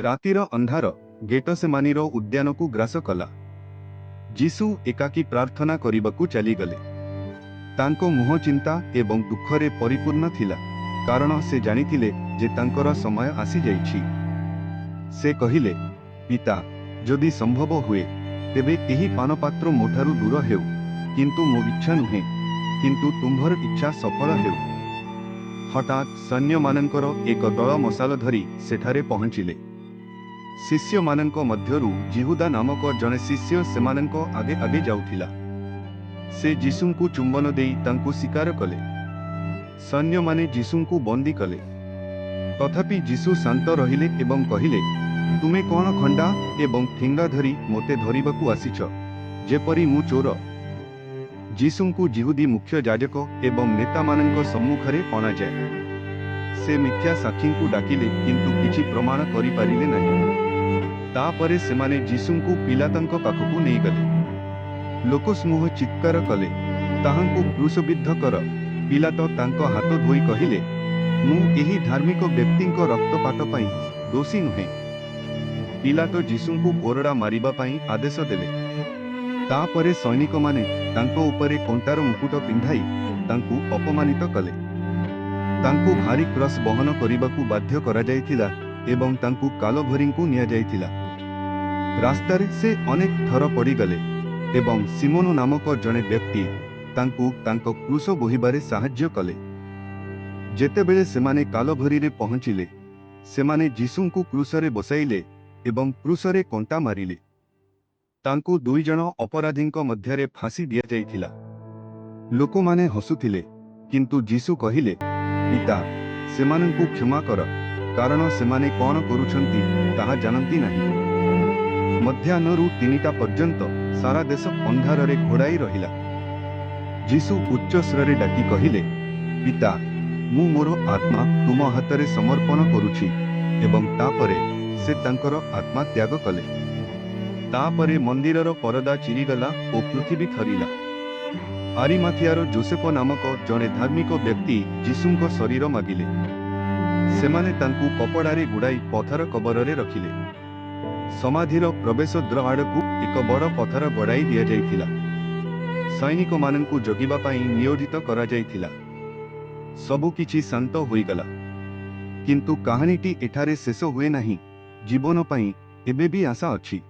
रातिर अंधार गेटसेमानीर उद्यान को ग्रास कला। जीसु एकाकी प्रार्थना करने चलीगले। तांको मुह चिंता एवं दुखरे परिपूर्ण थिला, कारण से जानिथिले जे तांकर समय आसी जाइछि। से कहिले, पिता, जदि संभव हुए तेबे एही पानपात्र मोठारु दूर हेउ, किंतु मो इच्छा नुहे, किंतु तुम्भर इच्छा सफल हेउ। हठात सैन्य मानकर एक दल मशाल धरी सेठारे पहुंचिले। शिष्य मानक मध्यरु जिहुदा नामक जने शिष्य सेमानक आगे आगे जाउथिला। से जीसुंकु चुंबन देई तांकु स्वीकार कले। सैन्य माने जीसुंकु बंदी कले। तथापि जीसु शांत रहिले एवं कहिले, तुमे कौन खंडा एवं ठेंगा धरी मोते धरिबाकु आसिछ, जेपरि मु चोर। जीसुंकु जिहुदी मुख्य याजक एवं नेता मानक सम्मुखरे अणा जाए। से मिथ्या साक्षींकु डाकिले, किंतु किछि प्रमाण करि पारिले नाही। तापरे सेमाने जीसुंकु पिलातंक पाखकु नेइ गले। लोकसमूह चित्कार कले, ताहांकु क्रूसबिद्ध कर। पिलात तांको हाथ धोई कहिले, मु एही धार्मिक व्यक्तिंक रक्तपात पई दोषी नुहे। पिलात जीसुंकु कोरडा मारिबा पई आदेश देले। तापरे सैनिक माने तांको उपरे कंटार मुकुट पिंधाई तांकु अपमानित कले। तांकु भारी क्रस बहन करिबाकु बाध्य करा जायथिला एवं तांकु कालभरींकु निया जायथिला। रास्तारे से अनेक थर पड़ीगले एवं सिमोन नामक जने व्यक्ति तांकु तांको क्रूस बोहिबारे साहाय्य कले। जेतेबेले सेमाने कालभरीरे पहुंचिले, सेमाने जीसुंकु क्रूसरे बसाइले एवं क्रूसरे कंटा मारिले। तांकु दुई जन अपराधींक मध्यरे फांसी दिया जाइथिला। लोकमाने हसुथिले, किंतु जीसु कहिले, पिता, सेमानंकु क्षमा कर, कारण सेमाने कौन करूछंती ताहा जानंती नहीं। मध्याह्नरु 3टा पर्यंत सारा देश अंधारे घोड़ाई रहिला। जीसु उच्च स्वरे डाकी कहिले, पिता, मु मोर आत्मा तुम हातरे समर्पण करुछि। एवं तापरे से तांकर आत्मा त्याग कले। तापरे मंदिरर परदा चिरीगला और पृथ्वी थरिला। आरिमाथियार जोसेफ नामक जने धार्मिक व्यक्ति जीसुंक शरीर मागिले। सेमाने तांकु कपड़ारे गुड़ाई पथर कबरे रखिले। समाधिर प्रवेश द्वार आड़कु एक बड़ पथर गड़ाई दिया जाइथिला। सैनिक मानंकु जगिबा पई नियोजित करा जाइथिला। सबु किछि शांत होइगला। किंतु कहानीटी एठारे शेष हुए नाही। जीवन पई एबे भी आशा अछि।